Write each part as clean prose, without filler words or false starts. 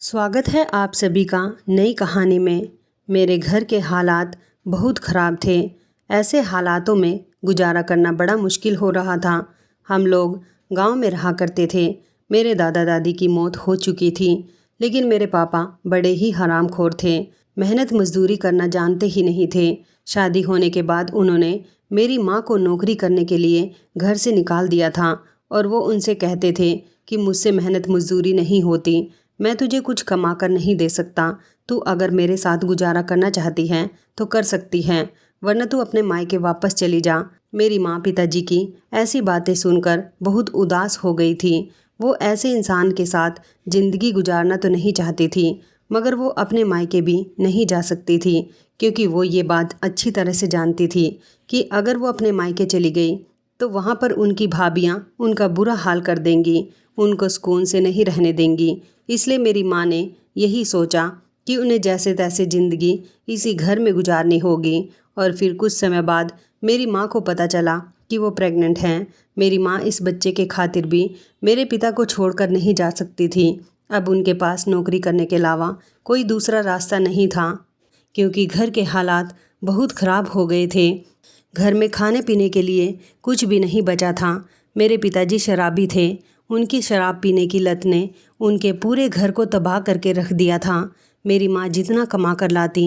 स्वागत है आप सभी का नई कहानी में। मेरे घर के हालात बहुत ख़राब थे। ऐसे हालातों में गुजारा करना बड़ा मुश्किल हो रहा था। हम लोग गांव में रहा करते थे। मेरे दादा दादी की मौत हो चुकी थी, लेकिन मेरे पापा बड़े ही हरामखोर थे। मेहनत मजदूरी करना जानते ही नहीं थे। शादी होने के बाद उन्होंने मेरी माँ को नौकरी करने के लिए घर से निकाल दिया था और वो उनसे कहते थे कि मुझसे मेहनत मजदूरी नहीं होती, मैं तुझे कुछ कमा कर नहीं दे सकता। तू अगर मेरे साथ गुजारा करना चाहती है तो कर सकती है, वरना तू अपने मायके वापस चली जा। मेरी माँ पिताजी की ऐसी बातें सुनकर बहुत उदास हो गई थी। वो ऐसे इंसान के साथ ज़िंदगी गुजारना तो नहीं चाहती थी, मगर वो अपने मायके भी नहीं जा सकती थी, क्योंकि वो ये बात अच्छी तरह से जानती थी कि अगर वो अपने मायके चली गई तो वहाँ पर उनकी भाभियाँ उनका बुरा हाल कर देंगी, उनको सुकून से नहीं रहने देंगी। इसलिए मेरी माँ ने यही सोचा कि उन्हें जैसे तैसे ज़िंदगी इसी घर में गुजारनी होगी। और फिर कुछ समय बाद मेरी माँ को पता चला कि वो प्रेग्नेंट हैं। मेरी माँ इस बच्चे के खातिर भी मेरे पिता को छोड़कर नहीं जा सकती थी। अब उनके पास नौकरी करने के अलावा कोई दूसरा रास्ता नहीं था, क्योंकि घर के हालात बहुत ख़राब हो गए थे। घर में खाने पीने के लिए कुछ भी नहीं बचा था। मेरे पिताजी शराबी थे। उनकी शराब पीने की लत ने उनके पूरे घर को तबाह करके रख दिया था। मेरी माँ जितना कमा कर लाती,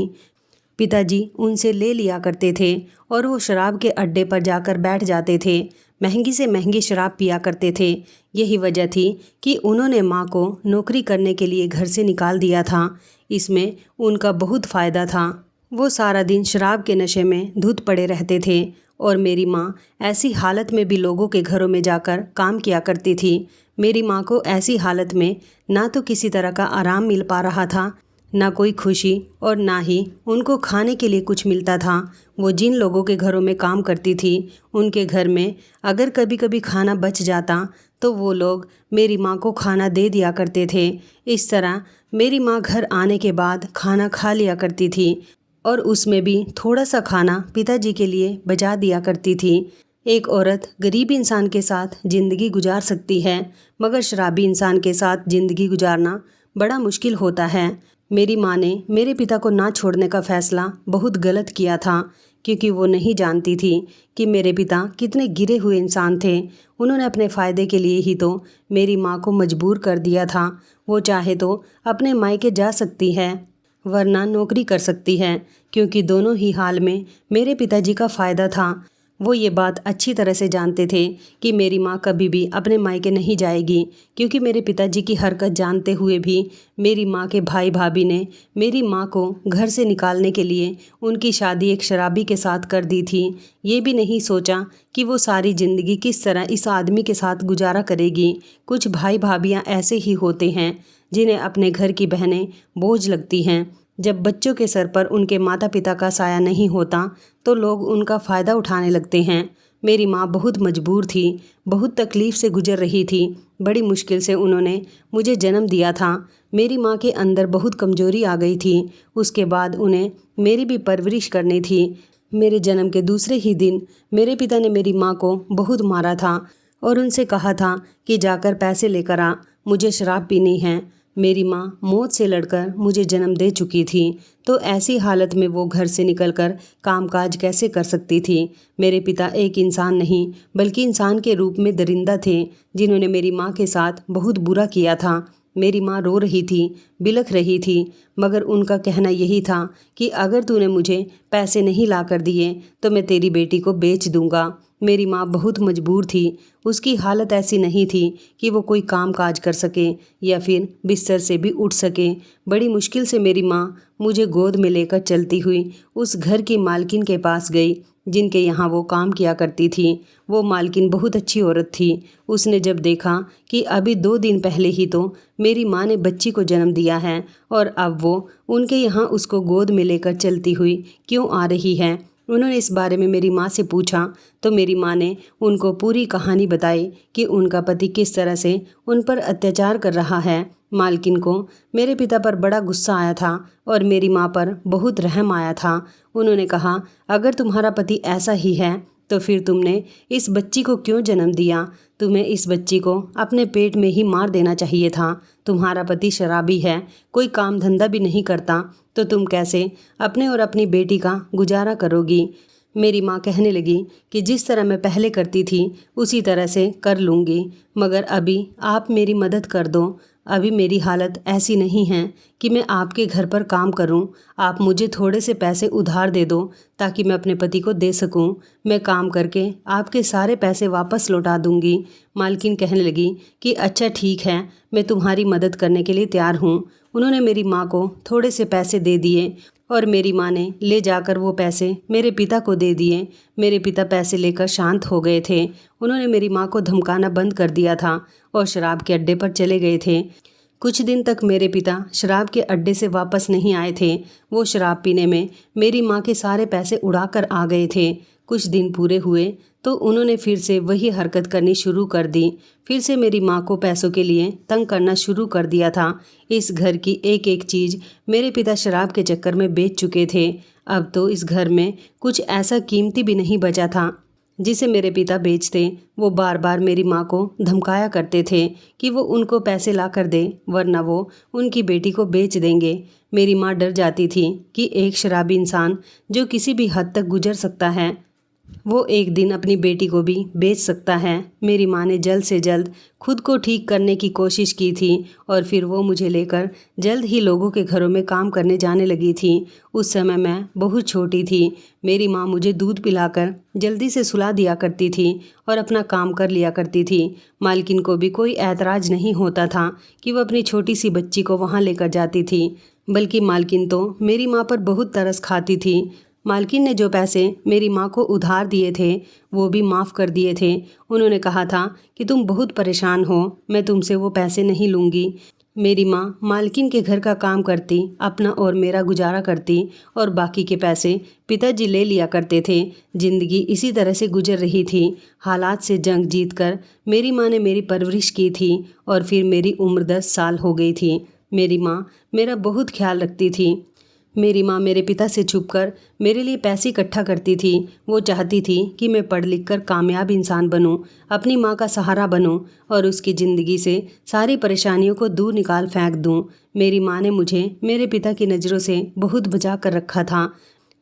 पिताजी उनसे ले लिया करते थे और वो शराब के अड्डे पर जाकर बैठ जाते थे। महंगी से महंगी शराब पिया करते थे। यही वजह थी कि उन्होंने माँ को नौकरी करने के लिए घर से निकाल दिया था। इसमें उनका बहुत फ़ायदा था। वो सारा दिन शराब के नशे में धुत पड़े रहते थे और मेरी माँ ऐसी हालत में भी लोगों के घरों में जाकर काम किया करती थी। मेरी माँ को ऐसी हालत में ना तो किसी तरह का आराम मिल पा रहा था, ना कोई खुशी, और ना ही उनको खाने के लिए कुछ मिलता था। वो जिन लोगों के घरों में काम करती थी, उनके घर में अगर कभी कभी खाना बच जाता तो वो लोग मेरी माँ को खाना दे दिया करते थे। इस तरह मेरी माँ घर आने के बाद खाना खा लिया करती थी और उसमें भी थोड़ा सा खाना पिताजी के लिए बचा दिया करती थी। एक औरत गरीब इंसान के साथ ज़िंदगी गुजार सकती है, मगर शराबी इंसान के साथ ज़िंदगी गुजारना बड़ा मुश्किल होता है। मेरी माँ ने मेरे पिता को ना छोड़ने का फ़ैसला बहुत गलत किया था, क्योंकि वो नहीं जानती थी कि मेरे पिता कितने गिरे हुए इंसान थे। उन्होंने अपने फ़ायदे के लिए ही तो मेरी माँ को मजबूर कर दिया था। वो चाहे तो अपने मायके जा सकती है, वरना नौकरी कर सकती है, क्योंकि दोनों ही हाल में मेरे पिताजी का फ़ायदा था। वो ये बात अच्छी तरह से जानते थे कि मेरी माँ कभी भी अपने मायके नहीं जाएगी, क्योंकि मेरे पिताजी की हरकत जानते हुए भी मेरी माँ के भाई भाभी ने मेरी माँ को घर से निकालने के लिए उनकी शादी एक शराबी के साथ कर दी थी। ये भी नहीं सोचा कि वो सारी ज़िंदगी किस तरह इस आदमी के साथ गुजारा करेगी। कुछ भाई भाभियाँ ऐसे ही होते हैं जिन्हें अपने घर की बहनें बोझ लगती हैं। जब बच्चों के सर पर उनके माता पिता का साया नहीं होता तो लोग उनका फ़ायदा उठाने लगते हैं। मेरी माँ बहुत मजबूर थी, बहुत तकलीफ़ से गुजर रही थी। बड़ी मुश्किल से उन्होंने मुझे जन्म दिया था। मेरी माँ के अंदर बहुत कमज़ोरी आ गई थी। उसके बाद उन्हें मेरी भी परवरिश करनी थी। मेरे जन्म के दूसरे ही दिन मेरे पिता ने मेरी माँ को बहुत मारा था और उनसे कहा था कि जाकर पैसे लेकर आ, मुझे शराब पीनी है। मेरी माँ मौत से लड़कर मुझे जन्म दे चुकी थी, तो ऐसी हालत में वो घर से निकलकर कामकाज कैसे कर सकती थी। मेरे पिता एक इंसान नहीं बल्कि इंसान के रूप में दरिंदा थे, जिन्होंने मेरी माँ के साथ बहुत बुरा किया था। मेरी माँ रो रही थी, बिलख रही थी, मगर उनका कहना यही था कि अगर तूने मुझे पैसे नहीं ला कर दिए तो मैं तेरी बेटी को बेच दूंगा। मेरी माँ बहुत मजबूर थी। उसकी हालत ऐसी नहीं थी कि वो कोई काम काज कर सके या फिर बिस्तर से भी उठ सके। बड़ी मुश्किल से मेरी माँ मुझे गोद में लेकर चलती हुई उस घर की मालकिन के पास गई जिनके यहाँ वो काम किया करती थी। वो मालकिन बहुत अच्छी औरत थी। उसने जब देखा कि अभी 2 दिन पहले ही तो मेरी माँ ने बच्ची को जन्म दिया है और अब वो उनके यहाँ उसको गोद में लेकर चलती हुई क्यों आ रही है, उन्होंने इस बारे में मेरी माँ से पूछा तो मेरी माँ ने उनको पूरी कहानी बताई कि उनका पति किस तरह से उन पर अत्याचार कर रहा है। मालकिन को मेरे पिता पर बड़ा गुस्सा आया था और मेरी माँ पर बहुत रहम आया था। उन्होंने कहा, अगर तुम्हारा पति ऐसा ही है तो फिर तुमने इस बच्ची को क्यों जन्म दिया? तुम्हें इस बच्ची को अपने पेट में ही मार देना चाहिए था। तुम्हारा पति शराबी है, कोई काम धंधा भी नहीं करता, तो तुम कैसे अपने और अपनी बेटी का गुजारा करोगी? मेरी माँ कहने लगी कि जिस तरह मैं पहले करती थी उसी तरह से कर लूँगी, मगर अभी आप मेरी मदद कर दो। अभी मेरी हालत ऐसी नहीं है कि मैं आपके घर पर काम करूं। आप मुझे थोड़े से पैसे उधार दे दो ताकि मैं अपने पति को दे सकूं। मैं काम करके आपके सारे पैसे वापस लौटा दूंगी। मालकिन कहने लगी कि अच्छा ठीक है, मैं तुम्हारी मदद करने के लिए तैयार हूँ। उन्होंने मेरी माँ को थोड़े से पैसे दे दिए और मेरी माँ ने ले जाकर वो पैसे मेरे पिता को दे दिए। मेरे पिता पैसे लेकर शांत हो गए थे। उन्होंने मेरी माँ को धमकाना बंद कर दिया था और शराब के अड्डे पर चले गए थे। कुछ दिन तक मेरे पिता शराब के अड्डे से वापस नहीं आए थे। वो शराब पीने में मेरी माँ के सारे पैसे उड़ाकर आ गए थे। कुछ दिन पूरे हुए तो उन्होंने फिर से वही हरकत करनी शुरू कर दी। फिर से मेरी माँ को पैसों के लिए तंग करना शुरू कर दिया था। इस घर की एक एक चीज़ मेरे पिता शराब के चक्कर में बेच चुके थे। अब तो इस घर में कुछ ऐसा कीमती भी नहीं बचा था जिसे मेरे पिता बेचते। वो बार बार मेरी माँ को धमकाया करते थे कि वो उनको पैसे ला कर दे, वरना वो उनकी बेटी को बेच देंगे। मेरी माँ डर जाती थी कि एक शराबी इंसान जो किसी भी हद तक गुजर सकता है, वो एक दिन अपनी बेटी को भी बेच सकता है। मेरी माँ ने जल्द से जल्द खुद को ठीक करने की कोशिश की थी और फिर वो मुझे लेकर जल्द ही लोगों के घरों में काम करने जाने लगी थी। उस समय मैं बहुत छोटी थी। मेरी माँ मुझे दूध पिलाकर जल्दी से सुला दिया करती थी और अपना काम कर लिया करती थी। मालकिन को भी कोई ऐतराज़ नहीं होता था कि वो अपनी छोटी सी बच्ची को वहाँ लेकर जाती थी, बल्कि मालकिन तो मेरी माँ पर बहुत तरस खाती थी। मालकिन ने जो पैसे मेरी माँ को उधार दिए थे वो भी माफ़ कर दिए थे। उन्होंने कहा था कि तुम बहुत परेशान हो, मैं तुमसे वो पैसे नहीं लूँगी। मेरी माँ मालकिन के घर का काम करती, अपना और मेरा गुजारा करती और बाकी के पैसे पिताजी ले लिया करते थे। ज़िंदगी इसी तरह से गुजर रही थी। हालात से जंग जीत कर मेरी माँ ने मेरी परवरिश की थी और फिर मेरी उम्र 10 साल हो गई थी। मेरी माँ मेरा बहुत ख्याल रखती थी। मेरी माँ मेरे पिता से छुपकर मेरे लिए पैसे इकट्ठा करती थी। वो चाहती थी कि मैं पढ़ लिख कर कामयाब इंसान बनूं, अपनी माँ का सहारा बनूं और उसकी ज़िंदगी से सारी परेशानियों को दूर निकाल फेंक दूं। मेरी माँ ने मुझे मेरे पिता की नज़रों से बहुत बचा कर रखा था।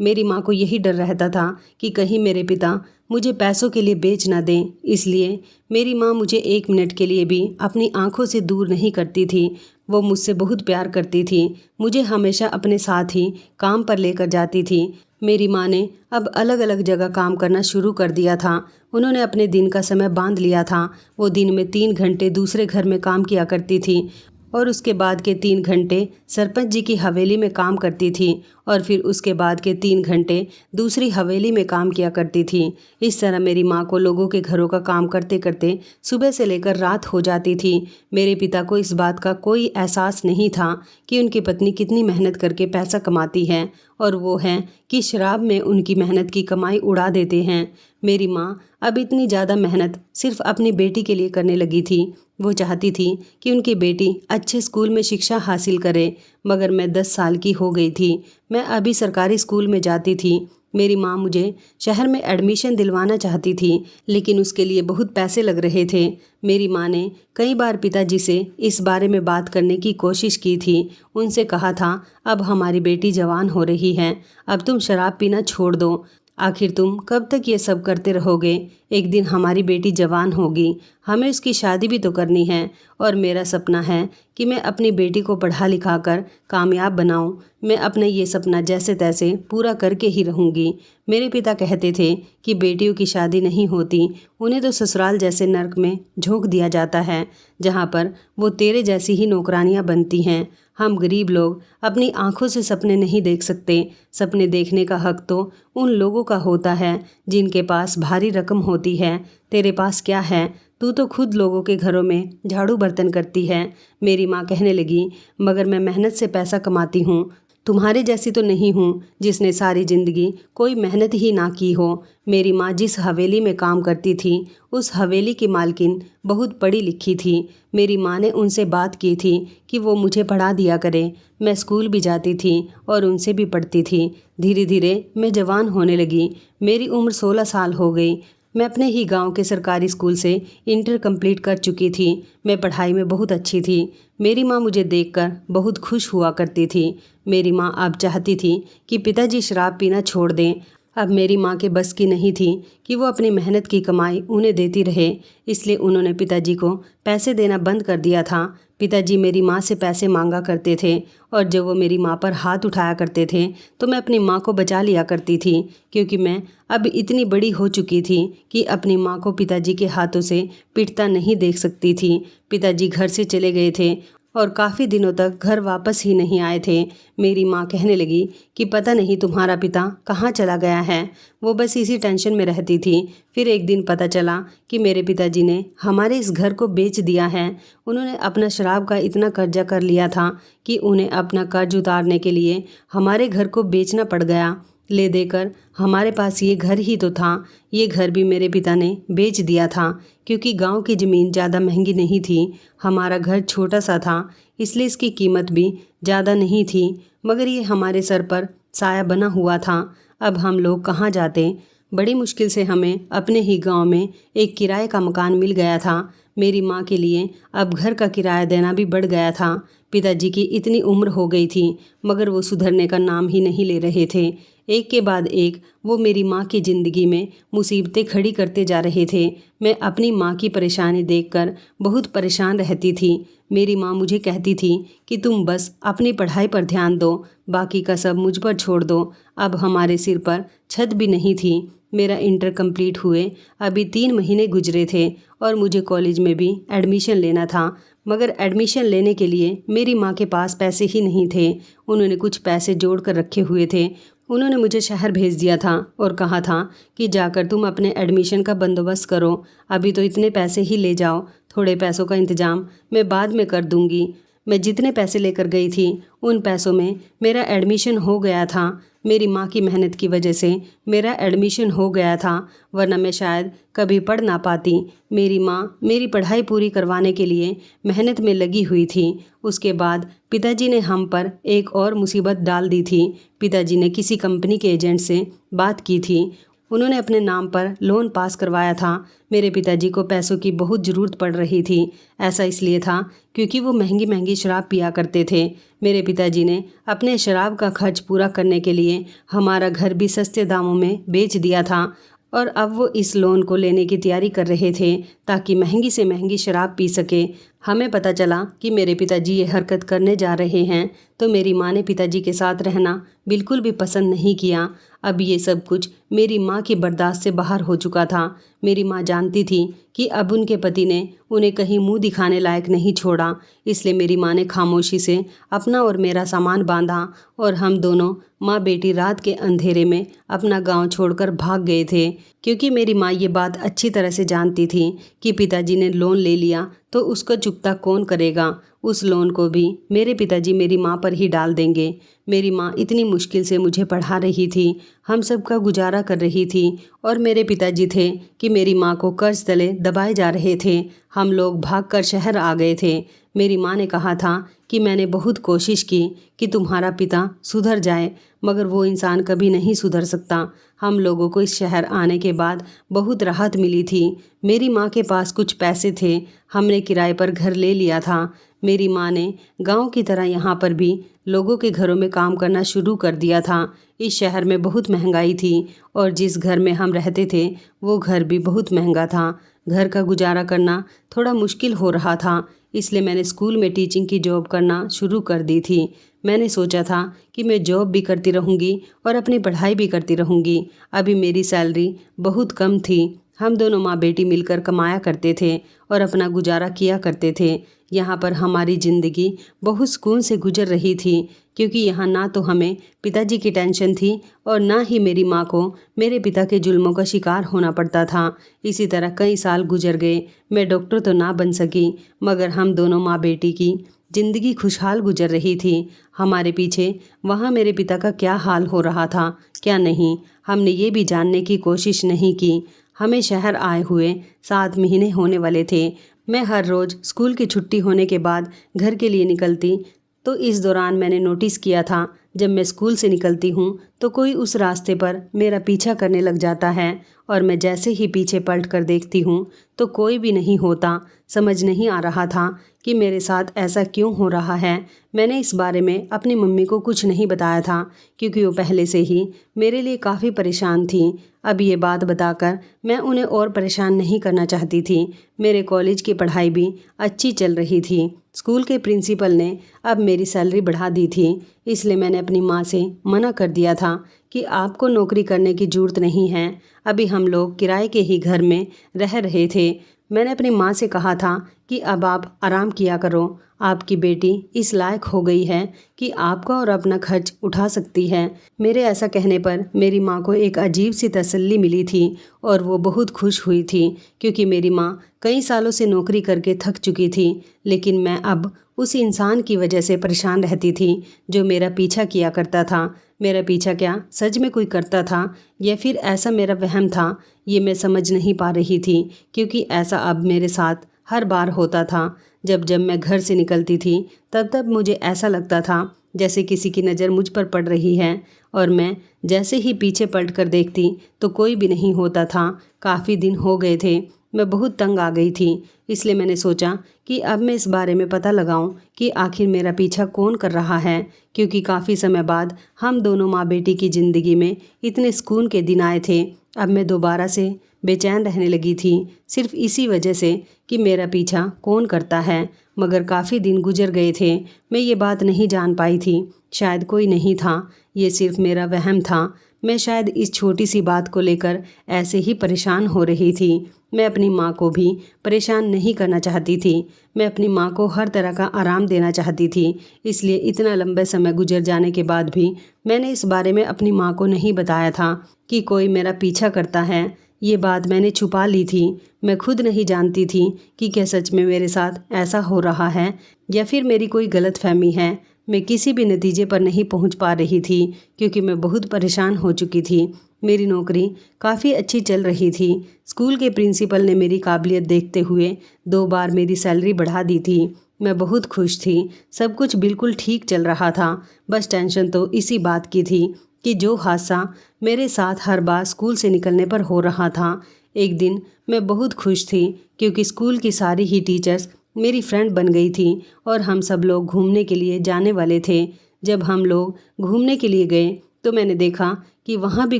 मेरी माँ को यही डर रहता था कि कहीं मेरे पिता मुझे पैसों के लिए बेच ना दें। इसलिए मेरी माँ मुझे एक मिनट के लिए भी अपनी आंखों से दूर नहीं करती थी। वो मुझसे बहुत प्यार करती थी। मुझे हमेशा अपने साथ ही काम पर लेकर जाती थी। मेरी माँ ने अब अलग अलग जगह काम करना शुरू कर दिया था। उन्होंने अपने दिन का समय बांध लिया था। वो दिन में 3 घंटे दूसरे घर में काम किया करती थी और उसके बाद के 3 घंटे सरपंच जी की हवेली में काम करती थी और फिर उसके बाद के 3 घंटे दूसरी हवेली में काम किया करती थी। इस तरह मेरी माँ को लोगों के घरों का काम करते करते सुबह से लेकर रात हो जाती थी। मेरे पिता को इस बात का कोई एहसास नहीं था कि उनकी पत्नी कितनी मेहनत करके पैसा कमाती है और वो है कि शराब में उनकी मेहनत की कमाई उड़ा देते हैं। मेरी माँ अब इतनी ज़्यादा मेहनत सिर्फ अपनी बेटी के लिए करने लगी थी। वो चाहती थी कि उनकी बेटी अच्छे स्कूल में शिक्षा हासिल करे, मगर मैं 10 साल की हो गई थी। मैं अभी सरकारी स्कूल में जाती थी। मेरी माँ मुझे शहर में एडमिशन दिलवाना चाहती थी, लेकिन उसके लिए बहुत पैसे लग रहे थे। मेरी माँ ने कई बार पिताजी से इस बारे में बात करने की कोशिश की थी। उनसे कहा था, अब हमारी बेटी जवान हो रही है, अब तुम शराब पीना छोड़ दो। आखिर तुम कब तक ये सब करते रहोगे? एक दिन हमारी बेटी जवान होगी, हमें उसकी शादी भी तो करनी है और मेरा सपना है कि मैं अपनी बेटी को पढ़ा लिखा कर कामयाब बनाऊं। मैं अपना ये सपना जैसे तैसे पूरा करके ही रहूंगी। मेरे पिता कहते थे कि बेटियों की शादी नहीं होती, उन्हें तो ससुराल जैसे नर्क में झोंक दिया जाता है, जहाँ पर वो तेरे जैसी ही नौकरानियाँ बनती हैं। हम गरीब लोग अपनी आंखों से सपने नहीं देख सकते। सपने देखने का हक तो उन लोगों का होता है जिनके पास भारी रकम होती है। तेरे पास क्या है? तू तो खुद लोगों के घरों में झाड़ू बर्तन करती है। मेरी माँ कहने लगी, मगर मैं मेहनत से पैसा कमाती हूँ, तुम्हारे जैसी तो नहीं हूँ जिसने सारी ज़िंदगी कोई मेहनत ही ना की हो। मेरी माँ जिस हवेली में काम करती थी उस हवेली की मालकिन बहुत पढ़ी लिखी थी। मेरी माँ ने उनसे बात की थी कि वो मुझे पढ़ा दिया करे। मैं स्कूल भी जाती थी और उनसे भी पढ़ती थी। धीरे धीरे मैं जवान होने लगी। मेरी उम्र 16 साल हो गई। मैं अपने ही गांव के सरकारी स्कूल से इंटर कंप्लीट कर चुकी थी। मैं पढ़ाई में बहुत अच्छी थी। मेरी माँ मुझे देखकर बहुत खुश हुआ करती थी। मेरी माँ अब चाहती थी कि पिताजी शराब पीना छोड़ दें। अब मेरी माँ के बस की नहीं थी कि वो अपनी मेहनत की कमाई उन्हें देती रहे, इसलिए उन्होंने पिताजी को पैसे देना बंद कर दिया था। पिताजी मेरी माँ से पैसे मांगा करते थे और जब वो मेरी माँ पर हाथ उठाया करते थे तो मैं अपनी माँ को बचा लिया करती थी, क्योंकि मैं अब इतनी बड़ी हो चुकी थी कि अपनी माँ को पिताजी के हाथों से पिटता नहीं देख सकती थी। पिताजी घर से चले गए थे और काफ़ी दिनों तक घर वापस ही नहीं आए थे। मेरी माँ कहने लगी कि पता नहीं तुम्हारा पिता कहाँ चला गया है। वो बस इसी टेंशन में रहती थी। फिर एक दिन पता चला कि मेरे पिताजी ने हमारे इस घर को बेच दिया है। उन्होंने अपना शराब का इतना कर्जा कर लिया था कि उन्हें अपना कर्ज उतारने के लिए हमारे घर को बेचना पड़ गया। ले देकर हमारे पास ये घर ही तो था। ये घर भी मेरे पिता ने बेच दिया था, क्योंकि गांव की ज़मीन ज़्यादा महंगी नहीं थी। हमारा घर छोटा सा था, इसलिए इसकी कीमत भी ज़्यादा नहीं थी, मगर ये हमारे सर पर साया बना हुआ था। अब हम लोग कहाँ जाते। बड़ी मुश्किल से हमें अपने ही गांव में एक किराए का मकान मिल गया था। मेरी माँ के लिए अब घर का किराया देना भी बढ़ गया था। पिताजी की इतनी उम्र हो गई थी, मगर वो सुधरने का नाम ही नहीं ले रहे थे। एक के बाद एक वो मेरी माँ की ज़िंदगी में मुसीबतें खड़ी करते जा रहे थे। मैं अपनी माँ की परेशानी देखकर बहुत परेशान रहती थी। मेरी माँ मुझे कहती थी कि तुम बस अपनी पढ़ाई पर ध्यान दो, बाकी का सब मुझ पर छोड़ दो। अब हमारे सिर पर छत भी नहीं थी। मेरा इंटर कंप्लीट हुए अभी 3 महीने गुजरे थे और मुझे कॉलेज में भी एडमिशन लेना था, मगर एडमिशन लेने के लिए मेरी माँ के पास पैसे ही नहीं थे। उन्होंने कुछ पैसे जोड़ कर रखे हुए थे। उन्होंने मुझे शहर भेज दिया था और कहा था कि जाकर तुम अपने एडमिशन का बंदोबस्त करो। अभी तो इतने पैसे ही ले जाओ, थोड़े पैसों का इंतज़ाम मैं बाद में कर दूंगी। मैं जितने पैसे लेकर गई थी उन पैसों में मेरा एडमिशन हो गया था। मेरी माँ की मेहनत की वजह से मेरा एडमिशन हो गया था, वरना मैं शायद कभी पढ़ ना पाती। मेरी माँ मेरी पढ़ाई पूरी करवाने के लिए मेहनत में लगी हुई थी। उसके बाद पिताजी ने हम पर एक और मुसीबत डाल दी थी। पिताजी ने किसी कंपनी के एजेंट से बात की थी। उन्होंने अपने नाम पर लोन पास करवाया था। मेरे पिताजी को पैसों की बहुत ज़रूरत पड़ रही थी। ऐसा इसलिए था क्योंकि वो महंगी महंगी शराब पिया करते थे। मेरे पिताजी ने अपने शराब का खर्च पूरा करने के लिए हमारा घर भी सस्ते दामों में बेच दिया था और अब वो इस लोन को लेने की तैयारी कर रहे थे ताकि महंगी से महंगी शराब पी सके। हमें पता चला कि मेरे पिताजी ये हरकत करने जा रहे हैं, तो मेरी माँ ने पिताजी के साथ रहना बिल्कुल भी पसंद नहीं किया। अब ये सब कुछ मेरी माँ की बर्दाश्त से बाहर हो चुका था। मेरी माँ जानती थी कि अब उनके पति ने उन्हें कहीं मुंह दिखाने लायक नहीं छोड़ा, इसलिए मेरी माँ ने खामोशी से अपना और मेरा सामान बांधा और हम दोनों माँ बेटी रात के अंधेरे में अपना गांव छोड़कर भाग गए थे। क्योंकि मेरी माँ ये बात अच्छी तरह से जानती थी कि पिताजी ने लोन ले लिया तो उसका चुकता कौन करेगा। उस लोन को भी मेरे पिताजी मेरी माँ पर ही डाल देंगे। मेरी माँ इतनी मुश्किल से मुझे पढ़ा रही थी, हम सब का गुजारा कर रही थी, और मेरे पिताजी थे कि मेरी माँ को कर्ज तले दबाए जा रहे थे। हम लोग भागकर शहर आ गए थे। मेरी माँ ने कहा था कि मैंने बहुत कोशिश की कि तुम्हारा पिता सुधर जाए, मगर वो इंसान कभी नहीं सुधर सकता। हम लोगों को इस शहर आने के बाद बहुत राहत मिली थी। मेरी माँ के पास कुछ पैसे थे, हमने किराए पर घर ले लिया था। मेरी माँ ने गांव की तरह यहाँ पर भी लोगों के घरों में काम करना शुरू कर दिया था। इस शहर में बहुत महंगाई थी और जिस घर में हम रहते थे वो घर भी बहुत महंगा था। घर का गुजारा करना थोड़ा मुश्किल हो रहा था, इसलिए मैंने स्कूल में टीचिंग की जॉब करना शुरू कर दी थी। मैंने सोचा था कि मैं जॉब भी करती रहूँगी और अपनी पढ़ाई भी करती रहूँगी। अभी मेरी सैलरी बहुत कम थी। हम दोनों माँ बेटी मिलकर कमाया करते थे और अपना गुजारा किया करते थे। यहाँ पर हमारी ज़िंदगी बहुत सुकून से गुजर रही थी, क्योंकि यहाँ ना तो हमें पिताजी की टेंशन थी और ना ही मेरी माँ को मेरे पिता के जुल्मों का शिकार होना पड़ता था। इसी तरह कई साल गुजर गए। मैं डॉक्टर तो ना बन सकी, मगर हम दोनों माँ बेटी की ज़िंदगी खुशहाल गुजर रही थी। हमारे पीछे वहाँ मेरे पिता का क्या हाल हो रहा था, क्या नहीं, हमने ये भी जानने की कोशिश नहीं की। हमें शहर आए हुए 7 महीने होने वाले थे। मैं हर रोज़ स्कूल की छुट्टी होने के बाद घर के लिए निकलती, तो इस दौरान मैंने नोटिस किया था, जब मैं स्कूल से निकलती हूँ तो कोई उस रास्ते पर मेरा पीछा करने लग जाता है और मैं जैसे ही पीछे पलट कर देखती हूँ तो कोई भी नहीं होता। समझ नहीं आ रहा था कि मेरे साथ ऐसा क्यों हो रहा है। मैंने इस बारे में अपनी मम्मी को कुछ नहीं बताया था, क्योंकि वो पहले से ही मेरे लिए काफ़ी परेशान थी। अब ये बात बताकर मैं उन्हें और परेशान नहीं करना चाहती थी। मेरे कॉलेज की पढ़ाई भी अच्छी चल रही थी। स्कूल के प्रिंसिपल ने अब मेरी सैलरी बढ़ा दी थी, इसलिए मैंने अपनी माँ से मना कर दिया था कि आपको नौकरी करने की ज़रूरत नहीं है। अभी हम लोग किराए के ही घर में रह रहे थे। मैंने अपनी माँ से कहा था कि अब आप आराम किया करो, आपकी बेटी इस लायक हो गई है कि आपका और अपना खर्च उठा सकती है। मेरे ऐसा कहने पर मेरी माँ को एक अजीब सी तसल्ली मिली थी और वो बहुत खुश हुई थी, क्योंकि मेरी माँ कई सालों से नौकरी करके थक चुकी थी। लेकिन मैं अब उस इंसान की वजह से परेशान रहती थी जो मेरा पीछा किया करता था। मेरा पीछा क्या सच में कोई करता था या फिर ऐसा मेरा वहम था, ये मैं समझ नहीं पा रही थी, क्योंकि ऐसा अब मेरे साथ हर बार होता था। जब जब मैं घर से निकलती थी तब तब मुझे ऐसा लगता था जैसे किसी की नज़र मुझ पर पड़ रही है, और मैं जैसे ही पीछे पलट कर देखती तो कोई भी नहीं होता था। काफ़ी दिन हो गए थे, मैं बहुत तंग आ गई थी। इसलिए मैंने सोचा कि अब मैं इस बारे में पता लगाऊं कि आखिर मेरा पीछा कौन कर रहा है, क्योंकि काफ़ी समय बाद हम दोनों माँ बेटी की ज़िंदगी में इतने सुकून के दिन आए थे। अब मैं दोबारा से बेचैन रहने लगी थी, सिर्फ इसी वजह से कि मेरा पीछा कौन करता है। मगर काफ़ी दिन गुजर गए थे, मैं ये बात नहीं जान पाई थी। शायद कोई नहीं था, ये सिर्फ मेरा वहम था। मैं शायद इस छोटी सी बात को लेकर ऐसे ही परेशान हो रही थी। मैं अपनी माँ को भी परेशान नहीं करना चाहती थी। मैं अपनी माँ को हर तरह का आराम देना चाहती थी। इसलिए इतना लंबे समय गुजर जाने के बाद भी मैंने इस बारे में अपनी माँ को नहीं बताया था कि कोई मेरा पीछा करता है। ये बात मैंने छुपा ली थी। मैं खुद नहीं जानती थी कि क्या सच में मेरे साथ ऐसा हो रहा है या फिर मेरी कोई गलतफहमी है। मैं किसी भी नतीजे पर नहीं पहुंच पा रही थी, क्योंकि मैं बहुत परेशान हो चुकी थी। मेरी नौकरी काफ़ी अच्छी चल रही थी। स्कूल के प्रिंसिपल ने मेरी काबिलियत देखते हुए 2 बार मेरी सैलरी बढ़ा दी थी। मैं बहुत खुश थी, सब कुछ बिल्कुल ठीक चल रहा था। बस टेंशन तो इसी बात की थी कि जो हादसा मेरे साथ हर बार स्कूल से निकलने पर हो रहा था। एक दिन मैं बहुत खुश थी, क्योंकि स्कूल की सारी ही टीचर्स मेरी फ्रेंड बन गई थी और हम सब लोग घूमने के लिए जाने वाले थे। जब हम लोग घूमने के लिए गए तो मैंने देखा कि वहाँ भी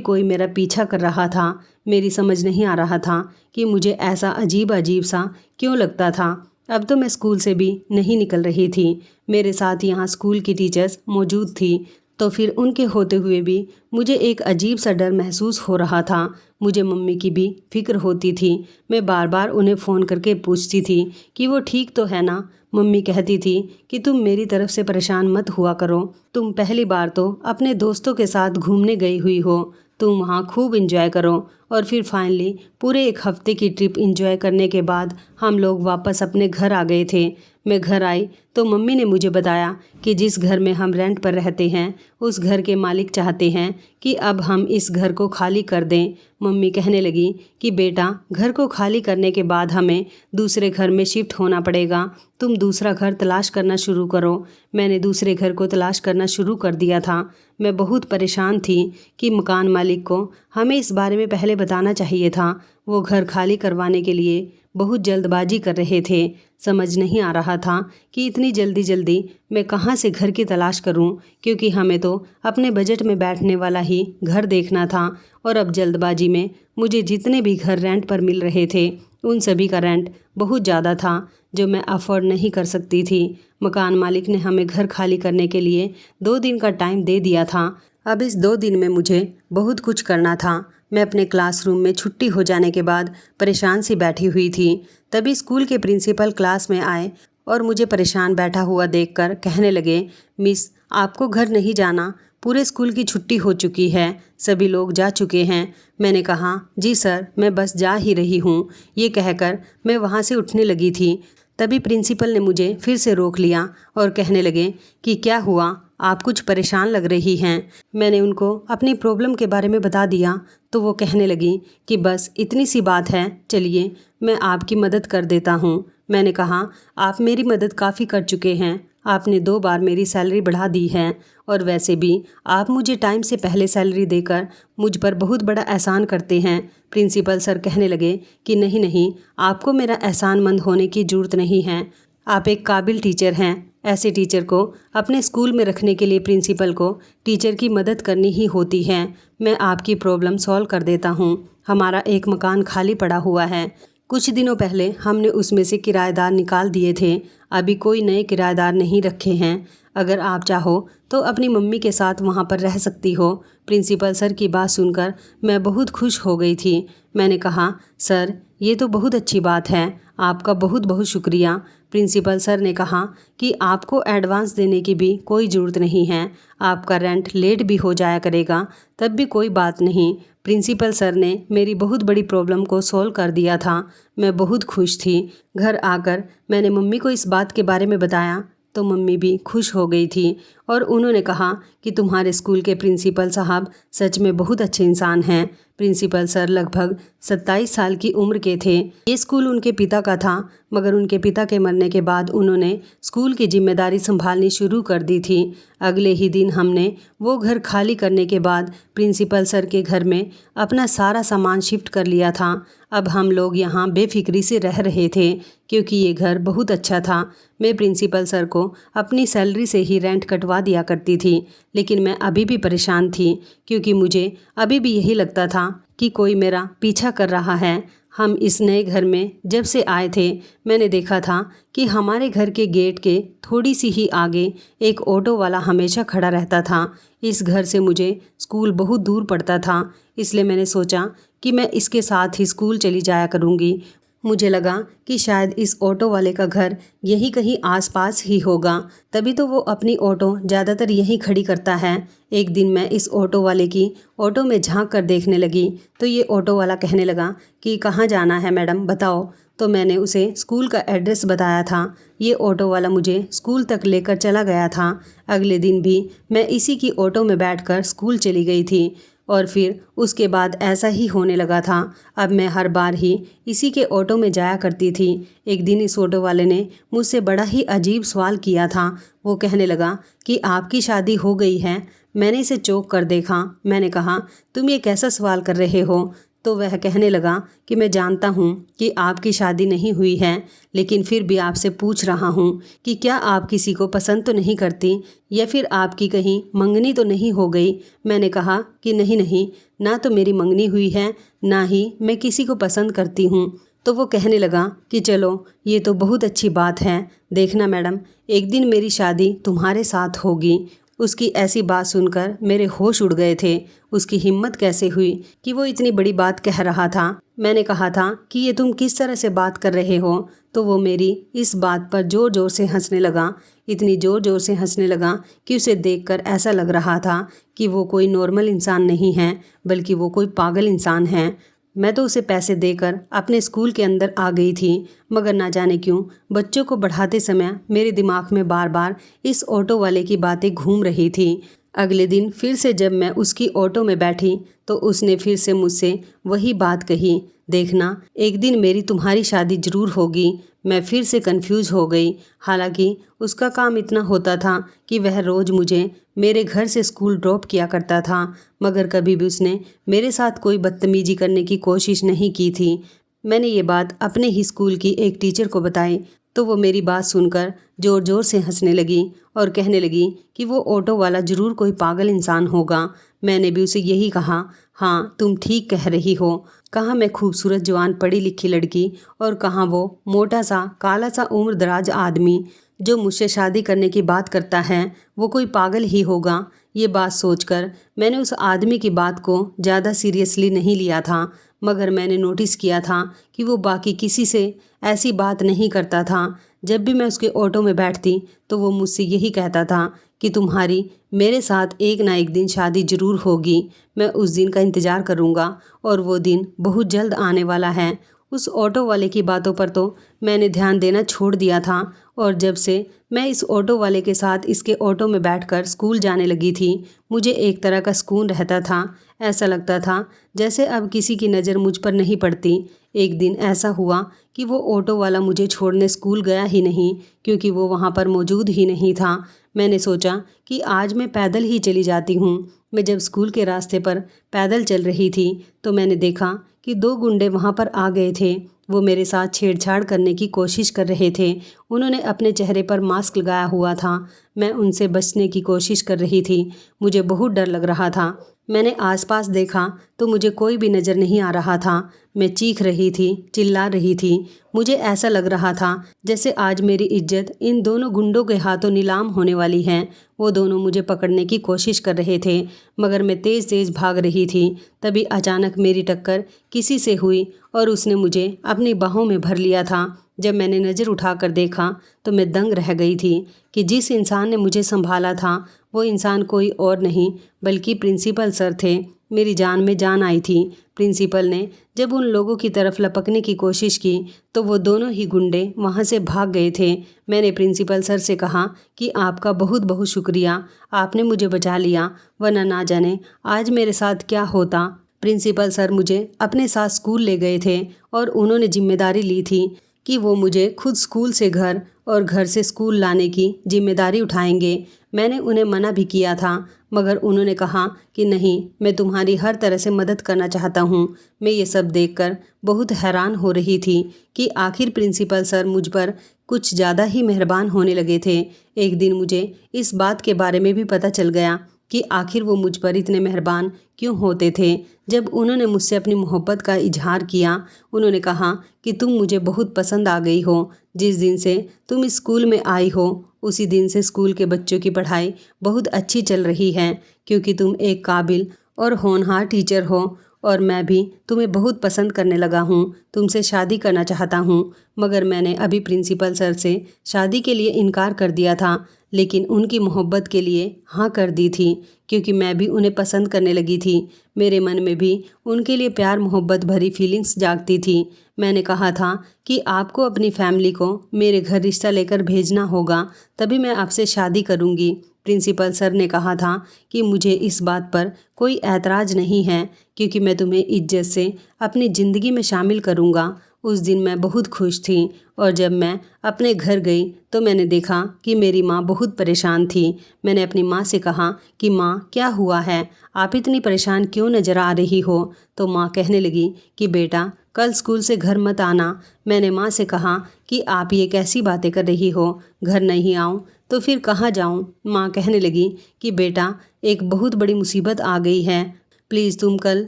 कोई मेरा पीछा कर रहा था। मेरी समझ नहीं आ रहा था कि मुझे ऐसा अजीब अजीब सा क्यों लगता था। अब तो मैं स्कूल से भी नहीं निकल रही थी। मेरे साथ यहाँ स्कूल की टीचर्स मौजूद थी, तो फिर उनके होते हुए भी मुझे एक अजीब सा डर महसूस हो रहा था। मुझे मम्मी की भी फिक्र होती थी। मैं बार बार उन्हें फ़ोन करके पूछती थी कि वो ठीक तो है ना। मम्मी कहती थी कि तुम मेरी तरफ से परेशान मत हुआ करो, तुम पहली बार तो अपने दोस्तों के साथ घूमने गई हुई हो, तुम वहाँ खूब इंजॉय करो। और फिर फाइनली पूरे 1 हफ्ते की ट्रिप इंजॉय करने के बाद हम लोग वापस अपने घर आ गए थे। मैं घर आई तो मम्मी ने मुझे बताया कि जिस घर में हम रेंट पर रहते हैं उस घर के मालिक चाहते हैं कि अब हम इस घर को खाली कर दें। मम्मी कहने लगी कि बेटा, घर को खाली करने के बाद हमें दूसरे घर में शिफ्ट होना पड़ेगा, तुम दूसरा घर तलाश करना शुरू करो। मैंने दूसरे घर को तलाश करना शुरू कर दिया था। मैं बहुत परेशान थी कि मकान मालिक को हमें इस बारे में पहले बताना चाहिए था। वो घर खाली करवाने के लिए बहुत जल्दबाजी कर रहे थे। समझ नहीं आ रहा था कि इतनी जल्दी जल्दी मैं कहाँ से घर की तलाश करूं, क्योंकि हमें तो अपने बजट में बैठने वाला ही घर देखना था। और अब जल्दबाजी में मुझे जितने भी घर रेंट पर मिल रहे थे उन सभी का रेंट बहुत ज़्यादा था, जो मैं अफोर्ड नहीं कर सकती थी। मकान मालिक ने हमें घर खाली करने के लिए 2 दिन का टाइम दे दिया था। अब इस 2 दिन में मुझे बहुत कुछ करना था। मैं अपने क्लासरूम में छुट्टी हो जाने के बाद परेशान सी बैठी हुई थी। तभी स्कूल के प्रिंसिपल क्लास में आए और मुझे परेशान बैठा हुआ देखकर कहने लगे, मिस, आपको घर नहीं जाना? पूरे स्कूल की छुट्टी हो चुकी है, सभी लोग जा चुके हैं। मैंने कहा, जी सर, मैं बस जा ही रही हूँ। ये कहकर मैं वहाँ से उठने लगी थी, तभी प्रिंसिपल ने मुझे फिर से रोक लिया और कहने लगे कि क्या हुआ, आप कुछ परेशान लग रही हैं। मैंने उनको अपनी प्रॉब्लम के बारे में बता दिया तो वो कहने लगी कि बस इतनी सी बात है, चलिए मैं आपकी मदद कर देता हूँ। मैंने कहा, आप मेरी मदद काफ़ी कर चुके हैं, आपने 2 बार मेरी सैलरी बढ़ा दी है और वैसे भी आप मुझे टाइम से पहले सैलरी देकर मुझ पर बहुत बड़ा एहसान करते हैं। प्रिंसिपल सर कहने लगे कि नहीं नहीं, आपको मेरा एहसानमंद होने की ज़रूरत नहीं है, आप एक काबिल टीचर हैं। ऐसे टीचर को अपने स्कूल में रखने के लिए प्रिंसिपल को टीचर की मदद करनी ही होती है। मैं आपकी प्रॉब्लम सॉल्व कर देता हूँ। हमारा एक मकान खाली पड़ा हुआ है, कुछ दिनों पहले हमने उसमें से किराएदार निकाल दिए थे, अभी कोई नए किराएदार नहीं रखे हैं। अगर आप चाहो तो अपनी मम्मी के साथ वहाँ पर रह सकती हो। प्रिंसिपल सर की बात सुनकर मैं बहुत खुश हो गई थी। मैंने कहा, सर ये तो बहुत अच्छी बात है, आपका बहुत बहुत शुक्रिया। प्रिंसिपल सर ने कहा कि आपको एडवांस देने की भी कोई ज़रूरत नहीं है, आपका रेंट लेट भी हो जाया करेगा तब भी कोई बात नहीं। प्रिंसिपल सर ने मेरी बहुत बड़ी प्रॉब्लम को सॉल्व कर दिया था। मैं बहुत खुश थी। घर आकर मैंने मम्मी को इस बात के बारे में बताया तो मम्मी भी खुश हो गई थी और उन्होंने कहा कि तुम्हारे स्कूल के प्रिंसिपल साहब सच में बहुत अच्छे इंसान हैं। प्रिंसिपल सर लगभग 27 साल की उम्र के थे। ये स्कूल उनके पिता का था, मगर उनके पिता के मरने के बाद उन्होंने स्कूल की जिम्मेदारी संभालनी शुरू कर दी थी। अगले ही दिन हमने वो घर खाली करने के बाद प्रिंसिपल सर के घर में अपना सारा सामान शिफ्ट कर लिया था। अब हम लोग यहाँ बेफिक्री से रह रहे थे क्योंकि ये घर बहुत अच्छा था। मैं प्रिंसिपल सर को अपनी सैलरी से ही रेंट कटवा दिया करती थी, लेकिन मैं अभी भी परेशान थी क्योंकि मुझे अभी भी यही लगता था कि कोई मेरा पीछा कर रहा है। हम इस नए घर में जब से आए थे मैंने देखा था कि हमारे घर के गेट के थोड़ी सी ही आगे एक ऑटो वाला हमेशा खड़ा रहता था। इस घर से मुझे स्कूल बहुत दूर पड़ता था, इसलिए मैंने सोचा कि मैं इसके साथ ही स्कूल चली जाया करूँगी। मुझे लगा कि शायद इस ऑटो वाले का घर यहीं कहीं आसपास ही होगा, तभी तो वो अपनी ऑटो ज़्यादातर यहीं खड़ी करता है। एक दिन मैं इस ऑटो वाले की ऑटो में झांक कर देखने लगी तो ये ऑटो वाला कहने लगा कि कहाँ जाना है मैडम, बताओ। तो मैंने उसे स्कूल का एड्रेस बताया था। ये ऑटो वाला मुझे स्कूल तक लेकर चला गया था। अगले दिन भी मैं इसी की ऑटो में बैठकर स्कूल चली गई थी और फिर उसके बाद ऐसा ही होने लगा था। अब मैं हर बार ही इसी के ऑटो में जाया करती थी। एक दिन इस ऑटो वाले ने मुझसे बड़ा ही अजीब सवाल किया था। वो कहने लगा कि आपकी शादी हो गई है। मैंने इसे चौंक कर देखा। मैंने कहा, तुम ये कैसा सवाल कर रहे हो? तो वह कहने लगा कि मैं जानता हूँ कि आपकी शादी नहीं हुई है, लेकिन फिर भी आपसे पूछ रहा हूँ कि क्या आप किसी को पसंद तो नहीं करती या फिर आपकी कहीं मंगनी तो नहीं हो गई। मैंने कहा कि नहीं नहीं, ना तो मेरी मंगनी हुई है ना ही मैं किसी को पसंद करती हूँ। तो वो कहने लगा कि चलो ये तो बहुत अच्छी बात है, देखना मैडम एक दिन मेरी शादी तुम्हारे साथ होगी। उसकी ऐसी बात सुनकर मेरे होश उड़ गए थे। उसकी हिम्मत कैसे हुई कि वो इतनी बड़ी बात कह रहा था। मैंने कहा था कि ये तुम किस तरह से बात कर रहे हो, तो वो मेरी इस बात पर ज़ोर ज़ोर से हंसने लगा। इतनी ज़ोर ज़ोर से हंसने लगा कि उसे देखकर ऐसा लग रहा था कि वो कोई नॉर्मल इंसान नहीं है, बल्कि वो कोई पागल इंसान है। मैं तो उसे पैसे देकर अपने स्कूल के अंदर आ गई थी, मगर ना जाने क्यों बच्चों को पढ़ाते समय मेरे दिमाग में बार बार इस ऑटो वाले की बातें घूम रही थी। अगले दिन फिर से जब मैं उसकी ऑटो में बैठी तो उसने फिर से मुझसे वही बात कही, देखना एक दिन मेरी तुम्हारी शादी ज़रूर होगी। मैं फिर से कंफ्यूज हो गई। हालांकि उसका काम इतना होता था कि वह रोज़ मुझे मेरे घर से स्कूल ड्रॉप किया करता था, मगर कभी भी उसने मेरे साथ कोई बदतमीजी करने की कोशिश नहीं की थी। मैंने ये बात अपने ही स्कूल की एक टीचर को बताई तो वो मेरी बात सुनकर ज़ोर ज़ोर से हंसने लगी और कहने लगी कि वो ऑटो वाला ज़रूर कोई पागल इंसान होगा। मैंने भी उसे यही कहा, हाँ तुम ठीक कह रही हो। कहाँ मैं खूबसूरत जवान पढ़ी लिखी लड़की और कहाँ वो मोटा सा काला सा उम्र दराज आदमी जो मुझसे शादी करने की बात करता है, वो कोई पागल ही होगा। ये बात सोचकर मैंने उस आदमी की बात को ज़्यादा सीरियसली नहीं लिया था, मगर मैंने नोटिस किया था कि वो बाकी किसी से ऐसी बात नहीं करता था। जब भी मैं उसके ऑटो में बैठती तो वो मुझसे यही कहता था कि तुम्हारी मेरे साथ एक ना एक दिन शादी ज़रूर होगी। मैं उस दिन का इंतज़ार करूँगा और वो दिन बहुत जल्द आने वाला है उस ऑटो वाले की बातों पर तो मैंने ध्यान देना छोड़ दिया था और जब से मैं इस ऑटो वाले के साथ इसके ऑटो में बैठकर स्कूल जाने लगी थी, मुझे एक तरह का सुकून रहता था। ऐसा लगता था जैसे अब किसी की नज़र मुझ पर नहीं पड़ती। एक दिन ऐसा हुआ कि वो ऑटो वाला मुझे छोड़ने स्कूल गया ही नहीं, क्योंकि वो वहाँ पर मौजूद ही नहीं था। मैंने सोचा कि आज मैं पैदल ही चली जाती हूँ। मैं जब स्कूल के रास्ते पर पैदल चल रही थी तो मैंने देखा कि दो गुंडे वहाँ पर आ गए थे। वो मेरे साथ छेड़छाड़ करने की कोशिश कर रहे थे। उन्होंने अपने चेहरे पर मास्क लगाया हुआ था। मैं उनसे बचने की कोशिश कर रही थी। मुझे बहुत डर लग रहा था। मैंने आसपास देखा तो मुझे कोई भी नज़र नहीं आ रहा था। मैं चीख रही थी, चिल्ला रही थी। मुझे ऐसा लग रहा था जैसे आज मेरी इज्जत इन दोनों गुंडों के हाथों नीलाम होने वाली है। वो दोनों मुझे पकड़ने की कोशिश कर रहे थे, मगर मैं तेज़ तेज़ भाग रही थी। तभी अचानक मेरी टक्कर किसी से हुई और उसने मुझे अपनी बाहों में भर लिया था। जब मैंने नज़र उठाकर देखा तो मैं दंग रह गई थी कि जिस इंसान ने मुझे संभाला था वो इंसान कोई और नहीं बल्कि प्रिंसिपल सर थे। मेरी जान में जान आई थी। प्रिंसिपल ने जब उन लोगों की तरफ लपकने की कोशिश की तो वो दोनों ही गुंडे वहाँ से भाग गए थे। मैंने प्रिंसिपल सर से कहा कि आपका बहुत बहुत शुक्रिया, आपने मुझे बचा लिया, वरना ना जाने आज मेरे साथ क्या होता। प्रिंसिपल सर मुझे अपने साथ स्कूल ले गए थे और उन्होंने जिम्मेदारी ली थी कि वो मुझे खुद स्कूल से घर और घर से स्कूल लाने की जिम्मेदारी उठाएंगे। मैंने उन्हें मना भी किया था, मगर उन्होंने कहा कि नहीं, मैं तुम्हारी हर तरह से मदद करना चाहता हूँ। मैं ये सब देखकर बहुत हैरान हो रही थी कि आखिर प्रिंसिपल सर मुझ पर कुछ ज़्यादा ही मेहरबान होने लगे थे। एक दिन मुझे इस बात के बारे में भी पता चल गया कि आखिर वो मुझ पर इतने मेहरबान क्यों होते थे। जब उन्होंने मुझसे अपनी मोहब्बत का इजहार किया, उन्होंने कहा कि तुम मुझे बहुत पसंद आ गई हो। जिस दिन से तुम इस स्कूल में आई हो उसी दिन से स्कूल के बच्चों की पढ़ाई बहुत अच्छी चल रही है, क्योंकि तुम एक काबिल और होनहार टीचर हो और मैं भी तुम्हें बहुत पसंद करने लगा हूँ। तुमसे शादी करना चाहता हूँ। मगर मैंने अभी प्रिंसिपल सर से शादी के लिए इनकार कर दिया था, लेकिन उनकी मोहब्बत के लिए हाँ कर दी थी, क्योंकि मैं भी उन्हें पसंद करने लगी थी। मेरे मन में भी उनके लिए प्यार मोहब्बत भरी फीलिंग्स जागती थी। मैंने कहा था कि आपको अपनी फैमिली को मेरे घर रिश्ता लेकर भेजना होगा, तभी मैं आपसे शादी करूँगी। प्रिंसिपल सर ने कहा था कि मुझे इस बात पर कोई ऐतराज़ नहीं है, क्योंकि मैं तुम्हें इज्जत से अपनी ज़िंदगी में शामिल करूँगा। उस दिन मैं बहुत खुश थी और जब मैं अपने घर गई तो मैंने देखा कि मेरी माँ बहुत परेशान थी। मैंने अपनी माँ से कहा कि माँ, क्या हुआ है, आप इतनी परेशान क्यों नज़र आ रही हो। तो माँ कहने लगी कि बेटा, कल स्कूल से घर मत आना। मैंने माँ से कहा कि आप ये कैसी बातें कर रही हो, घर नहीं आऊँ तो फिर कहाँ जाऊँ। माँ कहने लगी कि बेटा, एक बहुत बड़ी मुसीबत आ गई है, प्लीज़ तुम कल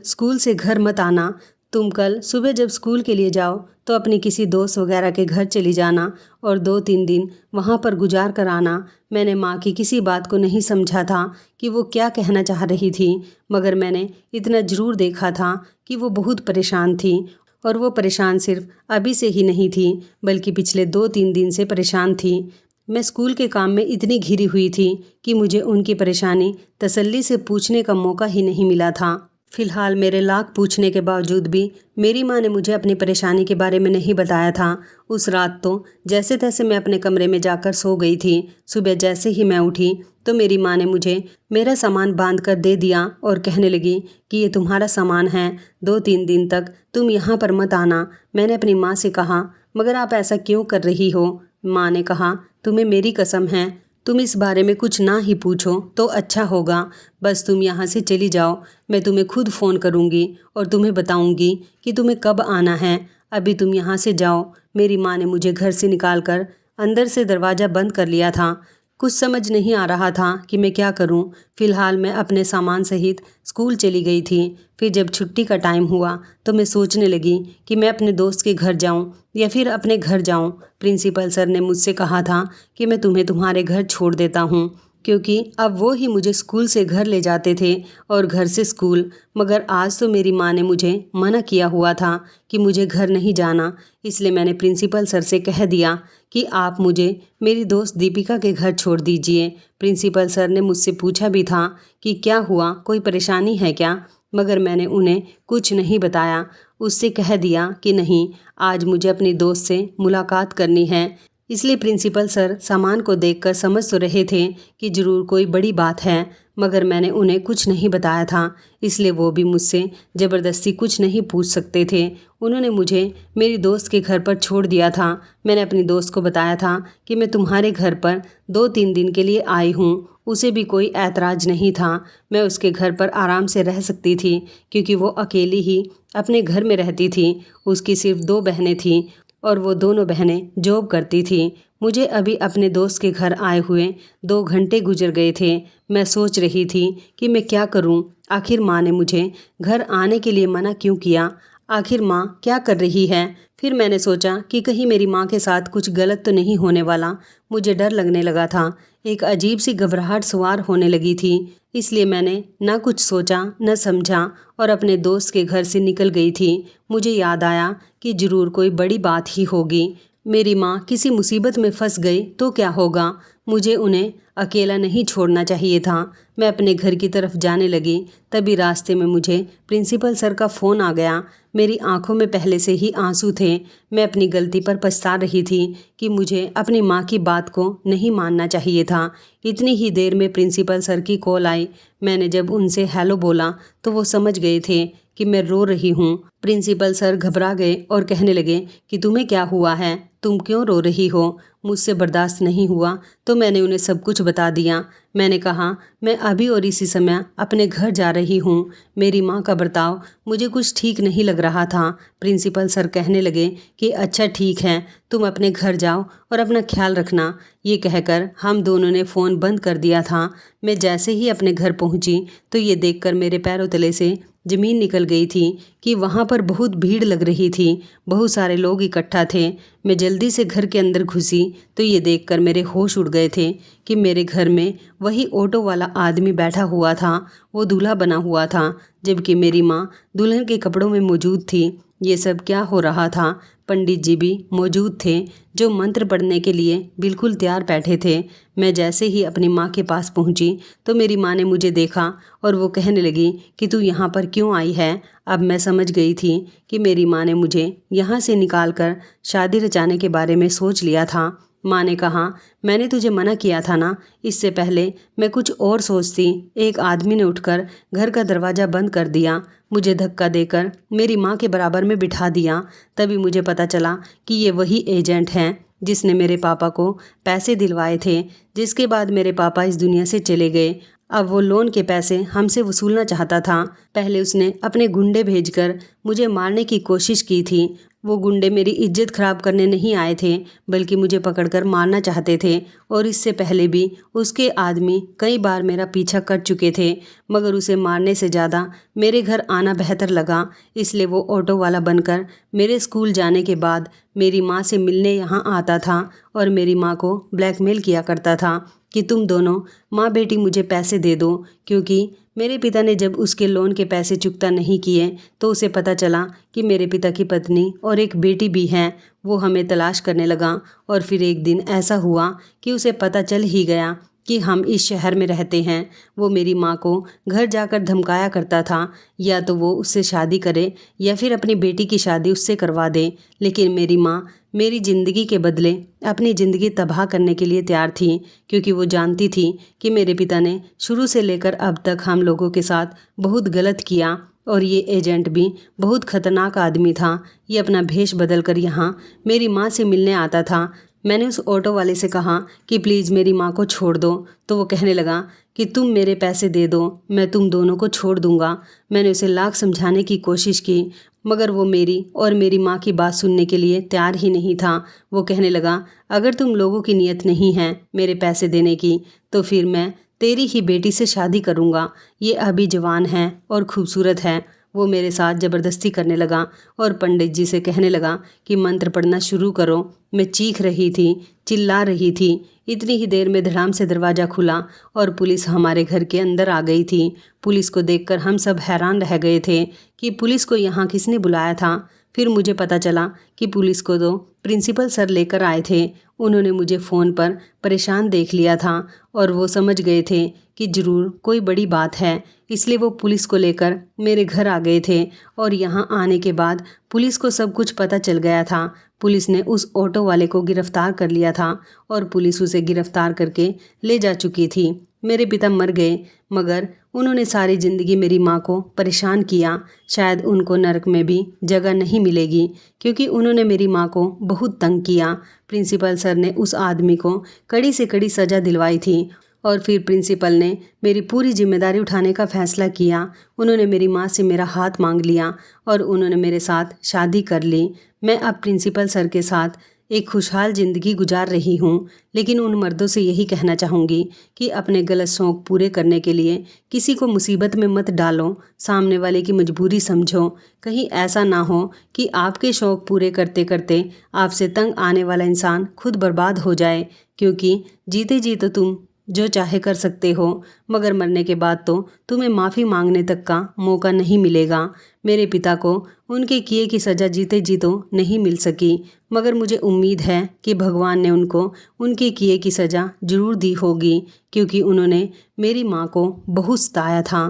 स्कूल से घर मत आना। तुम कल सुबह जब स्कूल के लिए जाओ तो अपनी किसी दोस्त वगैरह के घर चली जाना और 2-3 दिन वहाँ पर गुजार कर आना। मैंने माँ की किसी बात को नहीं समझा था कि वो क्या कहना चाह रही थी, मगर मैंने इतना ज़रूर देखा था कि वो बहुत परेशान थी। और वो परेशान सिर्फ अभी से ही नहीं थी, बल्कि पिछले 2-3 दिन से परेशान थी। मैं स्कूल के काम में इतनी घिरी हुई थी कि मुझे उनकी परेशानी तसल्ली से पूछने का मौका ही नहीं मिला था। फिलहाल मेरे लाख पूछने के बावजूद भी मेरी माँ ने मुझे अपनी परेशानी के बारे में नहीं बताया था। उस रात तो जैसे तैसे मैं अपने कमरे में जाकर सो गई थी। सुबह जैसे ही मैं उठी तो मेरी माँ ने मुझे मेरा सामान बांध कर दे दिया और कहने लगी कि ये तुम्हारा सामान है, 2-3 दिन तक तुम यहाँ पर मत आना। मैंने अपनी माँ से कहा, मगर आप ऐसा क्यों कर रही हो। माँ ने कहा, तुम्हें मेरी कसम है, तुम इस बारे में कुछ ना ही पूछो तो अच्छा होगा। बस तुम यहाँ से चली जाओ, मैं तुम्हें खुद फ़ोन करूँगी और तुम्हें बताऊँगी कि तुम्हें कब आना है। अभी तुम यहाँ से जाओ। मेरी माँ ने मुझे घर से निकालकर अंदर से दरवाज़ा बंद कर लिया था। कुछ समझ नहीं आ रहा था कि मैं क्या करूं। फ़िलहाल मैं अपने सामान सहित स्कूल चली गई थी। फिर जब छुट्टी का टाइम हुआ तो मैं सोचने लगी कि मैं अपने दोस्त के घर जाऊं या फिर अपने घर जाऊं। प्रिंसिपल सर ने मुझसे कहा था कि मैं तुम्हें तुम्हारे घर छोड़ देता हूं, क्योंकि अब वो ही मुझे स्कूल से घर ले जाते थे और घर से स्कूल। मगर आज तो मेरी माँ ने मुझे मना किया हुआ था कि मुझे घर नहीं जाना, इसलिए मैंने प्रिंसिपल सर से कह दिया कि आप मुझे मेरी दोस्त दीपिका के घर छोड़ दीजिए। प्रिंसिपल सर ने मुझसे पूछा भी था कि क्या हुआ, कोई परेशानी है क्या। मगर मैंने उन्हें कुछ नहीं बताया। उससे कह दिया कि नहीं, आज मुझे अपनी दोस्त से मुलाकात करनी है। इसलिए प्रिंसिपल सर सामान को देखकर समझ तो रहे थे कि ज़रूर कोई बड़ी बात है, मगर मैंने उन्हें कुछ नहीं बताया था, इसलिए वो भी मुझसे ज़बरदस्ती कुछ नहीं पूछ सकते थे। उन्होंने मुझे मेरी दोस्त के घर पर छोड़ दिया था। मैंने अपनी दोस्त को बताया था कि मैं तुम्हारे घर पर 2-3 दिन के लिए आई हूँ। उसे भी कोई ऐतराज़ नहीं था। मैं उसके घर पर आराम से रह सकती थी, क्योंकि वो अकेली ही अपने घर में रहती थी। उसकी सिर्फ 2 बहनें थीं और वो दोनों बहनें जॉब करती थीं। मुझे अभी अपने दोस्त के घर आए हुए 2 घंटे गुजर गए थे। मैं सोच रही थी कि मैं क्या करूं। आखिर माँ ने मुझे घर आने के लिए मना क्यों किया? आखिर माँ क्या कर रही है? फिर मैंने सोचा कि कहीं मेरी माँ के साथ कुछ गलत तो नहीं होने वाला। मुझे डर लगने लगा था। एक अजीब सी घबराहट सवार होने लगी थी। इसलिए मैंने न कुछ सोचा न समझा और अपने दोस्त के घर से निकल गई थी। मुझे याद आया कि ज़रूर कोई बड़ी बात ही होगी। मेरी माँ किसी मुसीबत में फंस गई तो क्या होगा? मुझे उन्हें अकेला नहीं छोड़ना चाहिए था। मैं अपने घर की तरफ जाने लगी, तभी रास्ते में मुझे प्रिंसिपल सर का फ़ोन आ गया। मेरी आंखों में पहले से ही आंसू थे। मैं अपनी गलती पर पछता रही थी कि मुझे अपनी माँ की बात को नहीं मानना चाहिए था। इतनी ही देर में प्रिंसिपल सर की कॉल आई। मैंने जब उनसे हेलो बोला तो वो समझ गए थे कि मैं रो रही हूँ। प्रिंसिपल सर घबरा गए और कहने लगे कि तुम्हें क्या हुआ है? तुम क्यों रो रही हो? मुझसे बर्दाश्त नहीं हुआ तो मैंने उन्हें सब कुछ बता दिया। मैंने कहा, मैं अभी और इसी समय अपने घर जा रही हूँ। मेरी माँ का बर्ताव मुझे कुछ ठीक नहीं लग रहा था। प्रिंसिपल सर कहने लगे कि अच्छा ठीक है, तुम अपने घर जाओ और अपना ख्याल रखना। ये कहकर हम दोनों ने फ़ोन बंद कर दिया था। मैं जैसे ही अपने घर पहुँची तो ये देखकर मेरे पैरों तले से ज़मीन निकल गई थी कि वहाँ पर बहुत भीड़ लग रही थी। बहुत सारे लोग इकट्ठा थे। मैं जल्दी से घर के अंदर घुसी तो ये देखकर मेरे होश उड़ गए थे कि मेरे घर में वही ऑटो वाला आदमी बैठा हुआ था। वो दूल्हा बना हुआ था, जबकि मेरी माँ दुल्हन के कपड़ों में मौजूद थी। ये सब क्या हो रहा था? पंडित जी भी मौजूद थे, जो मंत्र पढ़ने के लिए बिल्कुल तैयार बैठे थे। मैं जैसे ही अपनी माँ के पास पहुँची तो मेरी माँ ने मुझे देखा और वो कहने लगी कि तू यहाँ पर क्यों आई है? अब मैं समझ गई थी कि मेरी माँ ने मुझे यहाँ से निकाल कर शादी रचाने के बारे में सोच लिया था। माँ ने कहा, मैंने तुझे मना किया था ना, इससे पहले मैं कुछ और सोचती। एक आदमी ने उठकर घर का दरवाज़ा बंद कर दिया, मुझे धक्का देकर मेरी माँ के बराबर में बिठा दिया। तभी मुझे पता चला कि ये वही एजेंट हैं जिसने मेरे पापा को पैसे दिलवाए थे, जिसके बाद मेरे पापा इस दुनिया से चले गए। अब वो लोन के पैसे हमसे वसूलना चाहता था। पहले उसने अपने गुंडे भेजकर मुझे मारने की कोशिश की थी। वो गुंडे मेरी इज्जत खराब करने नहीं आए थे, बल्कि मुझे पकड़कर मारना चाहते थे। और इससे पहले भी उसके आदमी कई बार मेरा पीछा कर चुके थे, मगर उसे मारने से ज़्यादा मेरे घर आना बेहतर लगा। इसलिए वो ऑटो वाला बनकर मेरे स्कूल जाने के बाद मेरी माँ से मिलने यहाँ आता था और मेरी माँ को ब्लैकमेल किया करता था कि तुम दोनों माँ बेटी मुझे पैसे दे दो, क्योंकि मेरे पिता ने जब उसके लोन के पैसे चुकता नहीं किए तो उसे पता चला कि मेरे पिता की पत्नी और एक बेटी भी हैं। वो हमें तलाश करने लगा और फिर एक दिन ऐसा हुआ कि उसे पता चल ही गया कि हम इस शहर में रहते हैं। वो मेरी माँ को घर जाकर धमकाया करता था, या तो वो उससे शादी करे या फिर अपनी बेटी की शादी उससे करवा दे। लेकिन मेरी माँ मेरी ज़िंदगी के बदले अपनी ज़िंदगी तबाह करने के लिए तैयार थी, क्योंकि वो जानती थी कि मेरे पिता ने शुरू से लेकर अब तक हम लोगों के साथ बहुत गलत किया। और ये एजेंट भी बहुत खतरनाक आदमी था। ये अपना भेष बदल कर यहाँ मेरी माँ से मिलने आता था। मैंने उस ऑटो वाले से कहा कि प्लीज़ मेरी माँ को छोड़ दो, तो वो कहने लगा कि तुम मेरे पैसे दे दो, मैं तुम दोनों को छोड़ दूंगा। मैंने उसे लाख समझाने की कोशिश की, मगर वो मेरी और मेरी माँ की बात सुनने के लिए तैयार ही नहीं था। वो कहने लगा, अगर तुम लोगों की नीयत नहीं है मेरे पैसे देने की, तो फिर मैं तेरी ही बेटी से शादी करूँगा। ये अभी जवान है और खूबसूरत है। वो मेरे साथ ज़बरदस्ती करने लगा और पंडित जी से कहने लगा कि मंत्र पढ़ना शुरू करो। मैं चीख रही थी, चिल्ला रही थी। इतनी ही देर में धड़ाम से दरवाज़ा खुला और पुलिस हमारे घर के अंदर आ गई थी। पुलिस को देखकर हम सब हैरान रह गए थे कि पुलिस को यहाँ किसने बुलाया था। फिर मुझे पता चला कि पुलिस को तो प्रिंसिपल सर लेकर आए थे। उन्होंने मुझे फ़ोन पर परेशान देख लिया था और वो समझ गए थे कि ज़रूर कोई बड़ी बात है, इसलिए वो पुलिस को लेकर मेरे घर आ गए थे। और यहाँ आने के बाद पुलिस को सब कुछ पता चल गया था। पुलिस ने उस ऑटो वाले को गिरफ्तार कर लिया था और पुलिस उसे गिरफ्तार करके ले जा चुकी थी। मेरे पिता मर गए, मगर उन्होंने सारी ज़िंदगी मेरी माँ को परेशान किया। शायद उनको नरक में भी जगह नहीं मिलेगी, क्योंकि उन्होंने मेरी माँ को बहुत तंग किया। प्रिंसिपल सर ने उस आदमी को कड़ी से कड़ी सज़ा दिलवाई थी और फिर प्रिंसिपल ने मेरी पूरी जिम्मेदारी उठाने का फ़ैसला किया। उन्होंने मेरी माँ से मेरा हाथ मांग लिया और उन्होंने मेरे साथ शादी कर ली। मैं अब प्रिंसिपल सर के साथ एक खुशहाल ज़िंदगी गुजार रही हूँ। लेकिन उन मर्दों से यही कहना चाहूँगी कि अपने गलत शौक़ पूरे करने के लिए किसी को मुसीबत में मत डालो, सामने वाले की मजबूरी समझो। कहीं ऐसा ना हो कि आपके शौक़ पूरे करते करते आपसे तंग आने वाला इंसान खुद बर्बाद हो जाए, क्योंकि जीते जी तो तुम जो चाहे कर सकते हो, मगर मरने के बाद तो तुम्हें माफ़ी मांगने तक का मौका नहीं मिलेगा। मेरे पिता को उनके किए की सज़ा जीते जी तो नहीं मिल सकी, मगर मुझे उम्मीद है कि भगवान ने उनको उनके किए की सज़ा ज़रूर दी होगी, क्योंकि उन्होंने मेरी माँ को बहुत सताया था।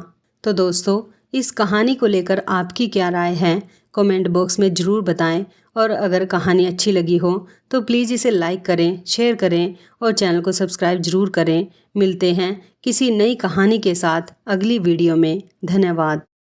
तो दोस्तों, इस कहानी को लेकर आपकी क्या राय है, कमेंट बॉक्स में ज़रूर बताएं। और अगर कहानी अच्छी लगी हो तो प्लीज़ इसे लाइक करें, शेयर करें और चैनल को सब्सक्राइब ज़रूर करें। मिलते हैं किसी नई कहानी के साथ अगली वीडियो में। धन्यवाद।